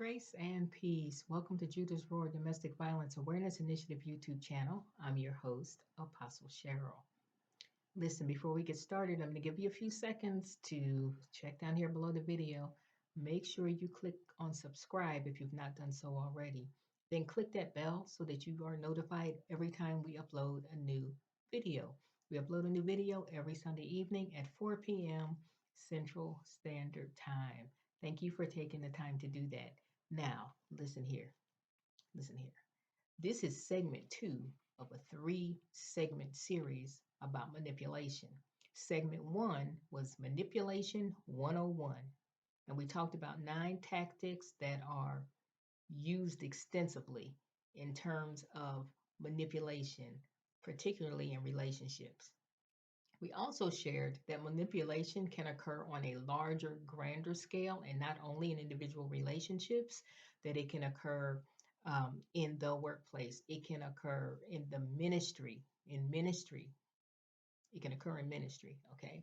Grace and peace. Welcome to Judah's Roar Domestic Violence Awareness Initiative YouTube channel. I'm your host, Apostle Cheryl. Listen, before we get started, I'm going to give you a few seconds to check down here below the video. Make sure you click on subscribe if you've not done so already. Then click that bell so that you are notified every time we upload a new video. We upload a new video every Sunday evening at 4 p.m. Central Standard Time. Thank you for taking the time to do that. Now, listen here. Listen here. This is segment 2 of a 3-segment series about manipulation. Segment 1 was Manipulation 101, and we talked about 9 tactics that are used extensively in terms of manipulation, particularly in relationships. We also shared that manipulation can occur on a larger, grander scale, and not only in individual relationships, that it can occur in the workplace. It can occur in the ministry, It can occur in ministry, okay?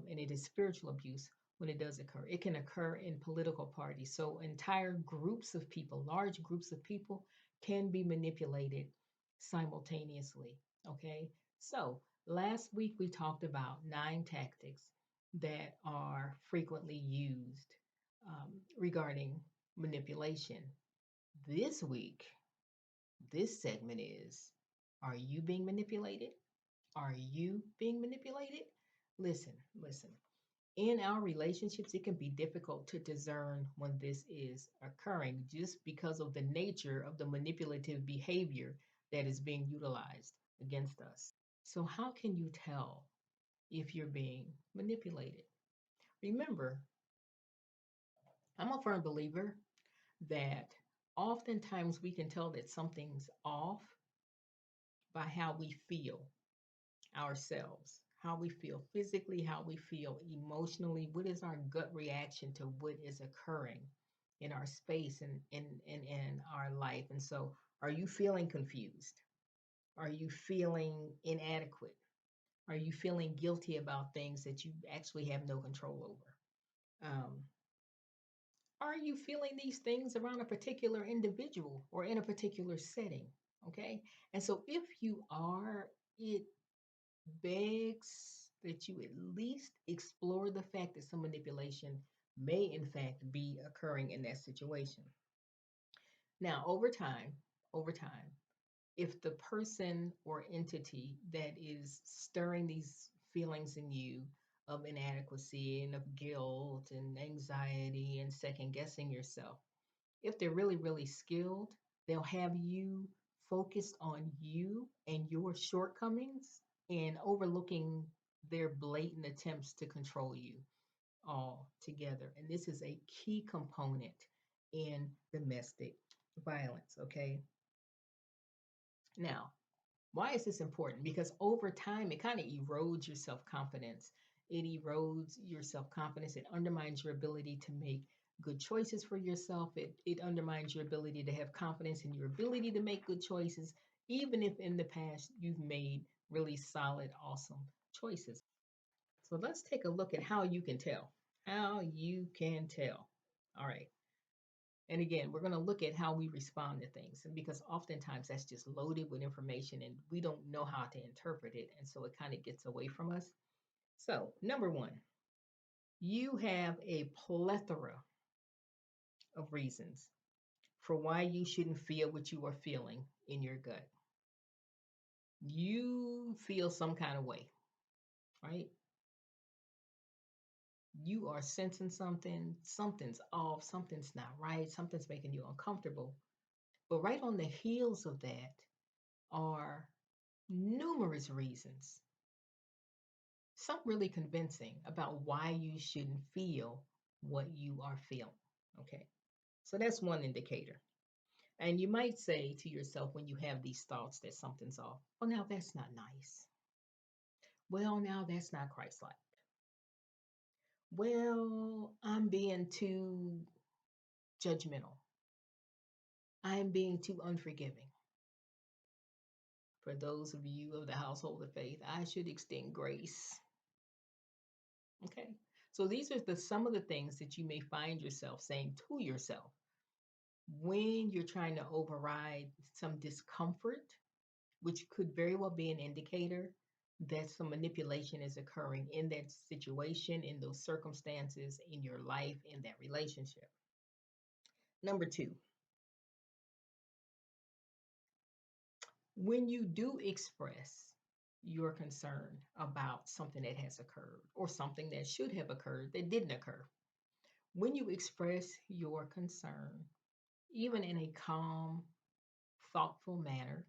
And it is spiritual abuse when it does occur. It can occur in political parties. So entire groups of people, large groups of people, can be manipulated simultaneously, okay? So last week we talked about 9 tactics that are frequently used regarding manipulation. This week, this segment is, are you being manipulated? Are you being manipulated? Listen, listen. In our relationships, it can be difficult to discern when this is occurring just because of the nature of the manipulative behavior that is being utilized against us. So, how can you tell if you're being manipulated? Remember, I'm a firm believer that oftentimes we can tell that something's off by how we feel ourselves, how we feel physically, how we feel emotionally. What is our gut reaction to what is occurring in our space and in our life? And so, are you feeling confused? Are you feeling inadequate? Are you feeling guilty about things that you actually have no control over? Are you feeling these things around a particular individual or in a particular setting? Okay. And so, if you are, it begs that you at least explore the fact that some manipulation may in fact be occurring in that situation. Now, over time, if the person or entity that is stirring these feelings in you of inadequacy and of guilt and anxiety and second guessing yourself, if they're really, really skilled, they'll have you focused on you and your shortcomings and overlooking their blatant attempts to control you all together. And this is a key component in domestic violence, okay? Now, why is this important? Because over time, it kind of erodes your self confidence. It erodes your self confidence. It undermines your ability to make good choices for yourself. It undermines your ability to have confidence in your ability to make good choices, even if in the past you've made really solid, awesome choices. So let's take a look at how you can tell. How you can tell. All right. And again, we're going to look at how we respond to things. And because oftentimes that's just loaded with information and we don't know how to interpret it. And so it kind of gets away from us. So, number 1, you have a plethora of reasons for why you shouldn't feel what you are feeling in your gut. You feel some kind of way, right? You are sensing something, something's off, something's not right, something's making you uncomfortable. But right on the heels of that are numerous reasons, some really convincing, about why you shouldn't feel what you are feeling. Okay, so that's one indicator. And you might say to yourself when you have these thoughts that something's off, well, now that's not nice. Well, now that's not Christ-like. Well, I'm being too judgmental. I'm being too unforgiving. For those of you of the household of faith, I should extend grace. Okay. So these are some of the things that you may find yourself saying to yourself When you're trying to override some discomfort, which could very well be an indicator that some manipulation is occurring in that situation, in those circumstances, in your life, in that relationship. Number two, when you do express your concern about something that has occurred or something that should have occurred that didn't occur, when you express your concern, even in a calm, thoughtful manner,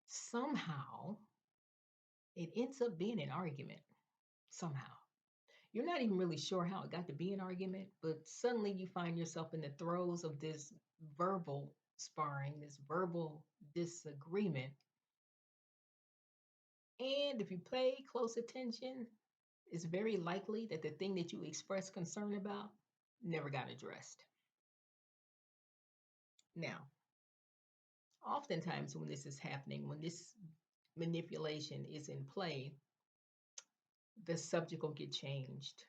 somehow it ends up being an argument. Somehow. You're not even really sure how it got to be an argument, but suddenly you find yourself in the throes of this verbal sparring, this verbal disagreement. And if you pay close attention, it's very likely that the thing that you expressed concern about never got addressed. Now, oftentimes when this is happening, when this manipulation is in play, the subject will get changed.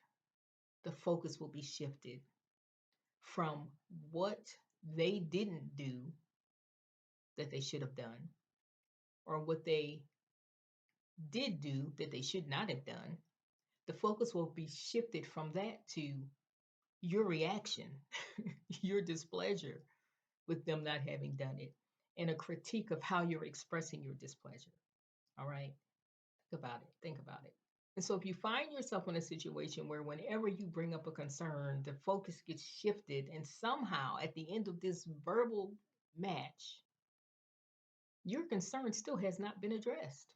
The focus will be shifted from what they didn't do that they should have done, or what they did do that they should not have done. The focus will be shifted from that to your reaction, your displeasure with them not having done it, and a critique of how you're expressing your displeasure. All right? Think about it. Think about it. And so if you find yourself in a situation where whenever you bring up a concern, the focus gets shifted, and somehow at the end of this verbal match, your concern still has not been addressed,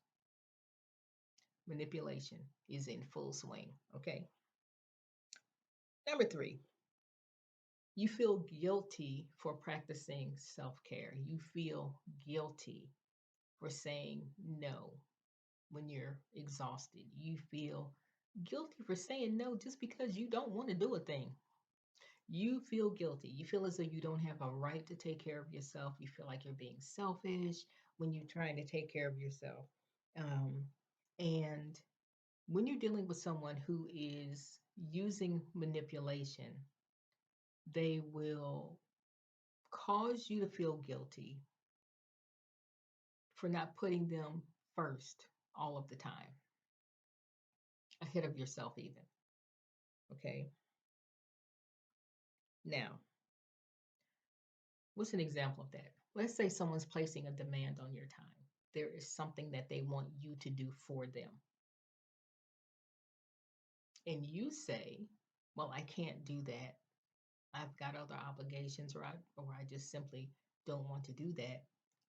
manipulation is in full swing. Okay. Number three, you feel guilty for practicing self care. You feel guilty for saying no when you're exhausted. You feel guilty for saying no just because you don't want to do a thing. You feel guilty. You feel as though you don't have a right to take care of yourself. You feel like you're being selfish when you're trying to take care of yourself. Um, and when you're dealing with someone who is using manipulation, they will cause you to feel guilty for not putting them first all of the time, ahead of yourself, even. Okay. Now, what's an example of that? Let's say someone's placing a demand on your time. There is something that they want you to do for them. And you say, well, I can't do that. I've got other obligations, or I just simply don't want to do that.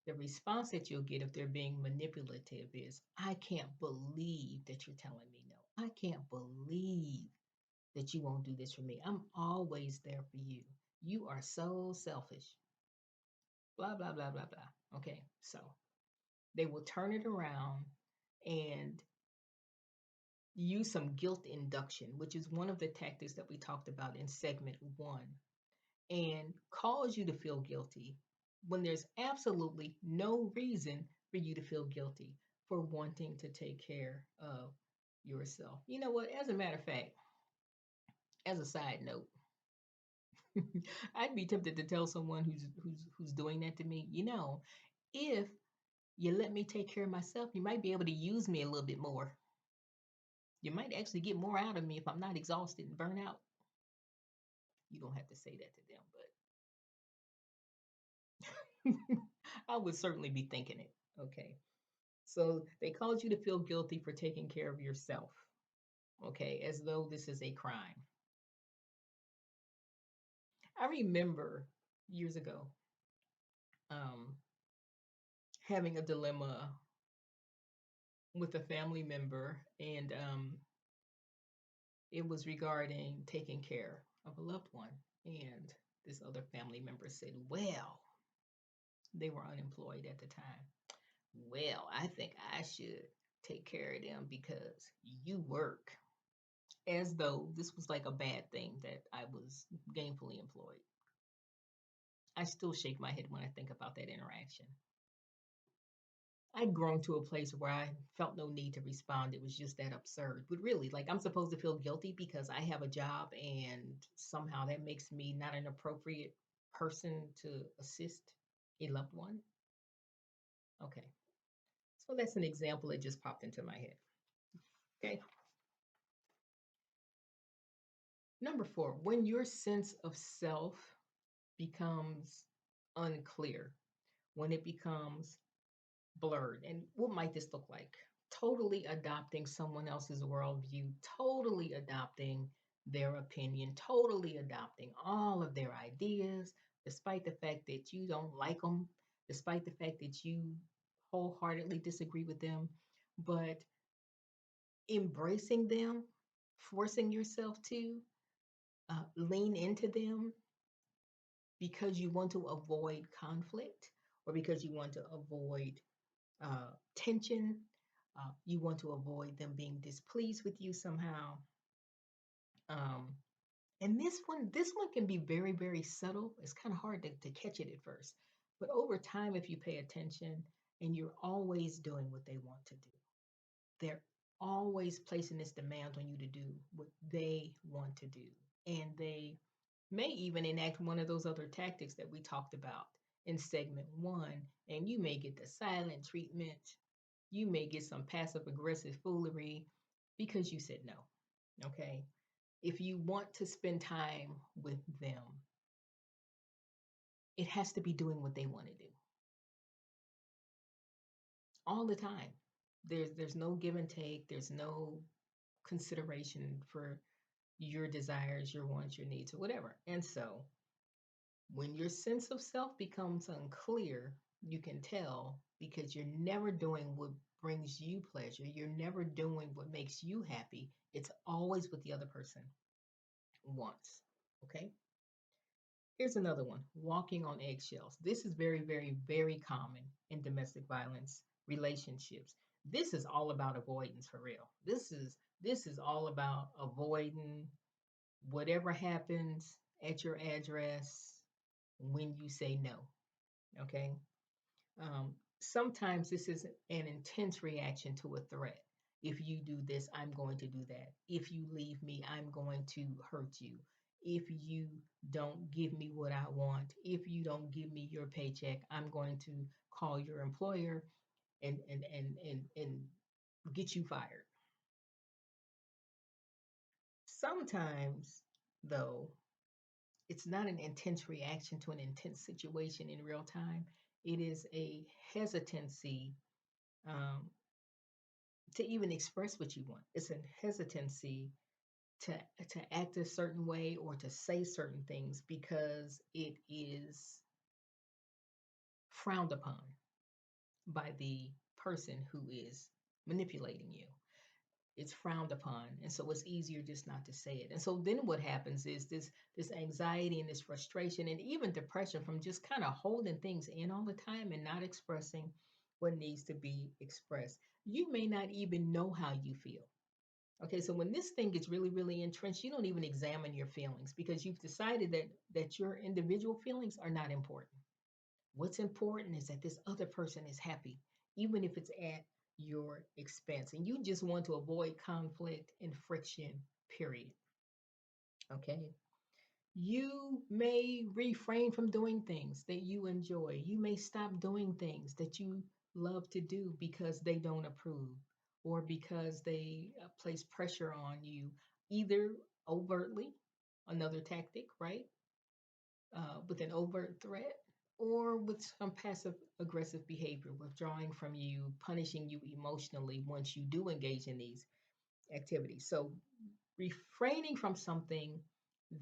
The response that you'll get if they're being manipulative is, I can't believe that you're telling me no. I can't believe that you won't do this for me. I'm always there for you. You are so selfish. Blah, blah, blah, blah, blah. Okay, so they will turn it around and use some guilt induction, which is one of the tactics that we talked about in segment one, and cause you to feel guilty when there's absolutely no reason for you to feel guilty for wanting to take care of yourself. You know what? As a matter of fact, as a side note, I'd be tempted to tell someone who's doing that to me, if you let me take care of myself, you might be able to use me a little bit more. You might actually get more out of me if I'm not exhausted and burnt out. You don't have to say that to them, but I would certainly be thinking it. Okay. So they cause you to feel guilty for taking care of yourself. Okay. As though this is a crime. I remember years ago um, having a dilemma with a family member, and it was regarding taking care of a loved one. And this other family member said, well, they were unemployed at the time. Well, I think I should take care of them because you work. As though this was like a bad thing that I was gainfully employed. I still shake my head when I think about that interaction. I'd grown to a place where I felt no need to respond. It was just that absurd. But really, like, I'm supposed to feel guilty because I have a job and somehow that makes me not an appropriate person to assist a loved one? Okay. So that's an example that just popped into my head. Okay. Number 4, when your sense of self becomes unclear, when it becomes blurred. And what might this look like? Totally adopting someone else's worldview, totally adopting their opinion, totally adopting all of their ideas, despite the fact that you don't like them, despite the fact that you wholeheartedly disagree with them, but embracing them, forcing yourself to lean into them because you want to avoid conflict or because you want to avoid tension. You want to avoid them being displeased with you somehow. Um, and this one can be very, very subtle. It's kind of hard to catch it at first. But over time, if you pay attention and you're always doing what they want to do, they're always placing this demand on you to do what they want to do. And they may even enact one of those other tactics that we talked about in segment 1. And you may get the silent treatment. You may get some passive aggressive foolery because you said no. Okay. If you want to spend time with them, it has to be doing what they want to do all the time. There's no give and take. There's no consideration for your desires, your wants, your needs, or whatever. And so when your sense of self becomes unclear, you can tell because you're never doing what brings you pleasure. You're never doing what makes you happy. It's always what the other person wants. Okay. Here's another one, walking on eggshells. This is very, very, very common in domestic violence relationships. This is all about avoidance for real. This is all about avoiding whatever happens at your address when you say no. Okay. Sometimes this is an intense reaction to a threat. If you do this, I'm going to do that. If you leave me, I'm going to hurt you. If you don't give me what I want, if you don't give me your paycheck, I'm going to call your employer and get you fired. Sometimes, though, it's not an intense reaction to an intense situation in real time. It is a hesitancy um, to even express what you want. It's a hesitancy to to act a certain way or to say certain things because it is frowned upon by the person who is manipulating you. It's frowned upon, and so it's easier just not to say it. And so then what happens is this anxiety and this frustration and even depression from just kind of holding things in all the time and not expressing what needs to be expressed. You may not even know how you feel. Okay, so when this thing gets really, really entrenched, you don't even examine your feelings because you've decided that your individual feelings are not important. What's important is that this other person is happy, even if it's at your expense. And you just want to avoid conflict and friction, period. Okay. You may refrain from doing things that you enjoy. You may stop doing things that you love to do because they don't approve or because they place pressure on you, either overtly, another tactic, right? With an overt threat, or with some passive aggressive behavior, withdrawing from you, punishing you emotionally once you do engage in these activities. So refraining from something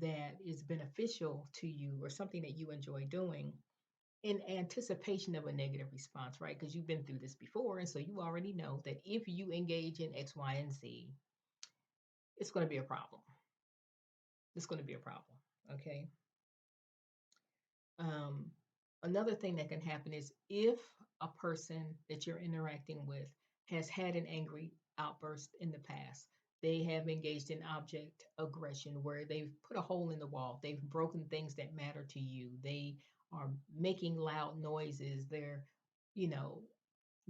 that is beneficial to you or something that you enjoy doing in anticipation of a negative response, right? Because you've been through this before. And so you already know that if you engage in X, Y, and Z, it's going to be a problem. It's going to be a problem. Okay. Um, Another thing that can happen is if a person that you're interacting with has had an angry outburst in the past, they have engaged in object aggression where they've put a hole in the wall, they've broken things that matter to you, they are making loud noises, they're, you know,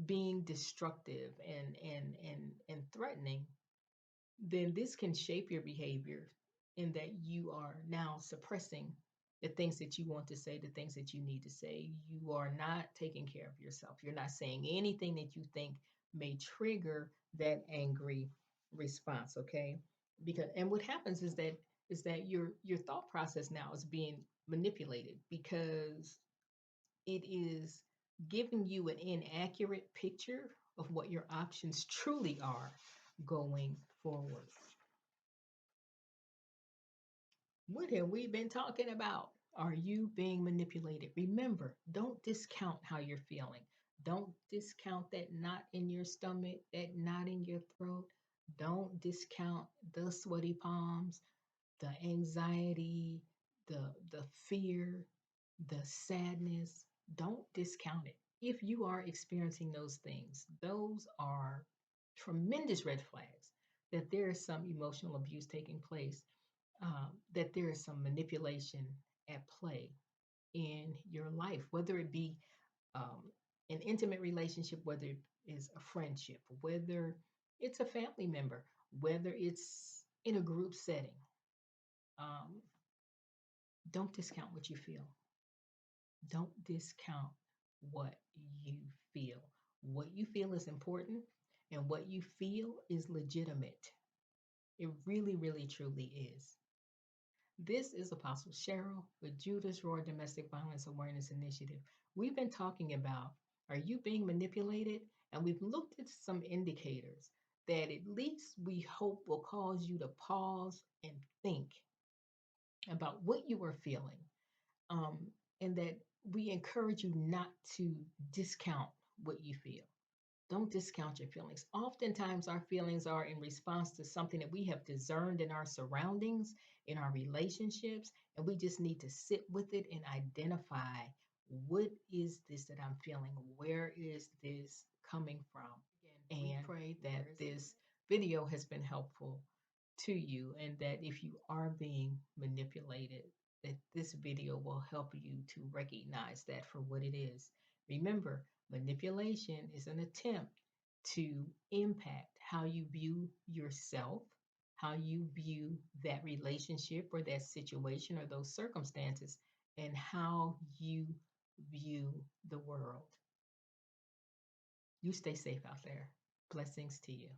being destructive and threatening, then this can shape your behavior in that you are now suppressing the things that you want to say, the things that you need to say. You are not taking care of yourself. You're not saying anything that you think may trigger that angry response, okay? Because and what happens is that your thought process now is being manipulated because it is giving you an inaccurate picture of what your options truly are going forward. What have we been talking about? Are you being manipulated? Remember, don't discount how you're feeling. Don't discount that knot in your stomach, that knot in your throat. Don't discount the sweaty palms, the anxiety, the fear, the sadness. Don't discount it. If you are experiencing those things, those are tremendous red flags that there is some emotional abuse taking place, that there is some manipulation at play in your life, whether it be um, an intimate relationship, whether it is a friendship, whether it's a family member, whether it's in a group setting. Um, don't discount what you feel. Don't discount what you feel. What you feel is important, and what you feel is legitimate. It really, really, truly is. This is Apostle Cheryl with Judas Roar Domestic Violence Awareness Initiative. We've been talking about, are you being manipulated? And we've looked at some indicators that at least we hope will cause you to pause and think about what you are feeling, um, and that we encourage you not to discount what you feel. Don't discount your feelings. Oftentimes, our feelings are in response to something that we have discerned in our surroundings, in our relationships, and we just need to sit with it and identify, what is this that I'm feeling? Where is this coming from? And we pray that this video has been helpful to you, and that if you are being manipulated, that this video will help you to recognize that for what it is. Remember, manipulation is an attempt to impact how you view yourself, how you view that relationship or that situation or those circumstances, and how you view the world. You stay safe out there. Blessings to you.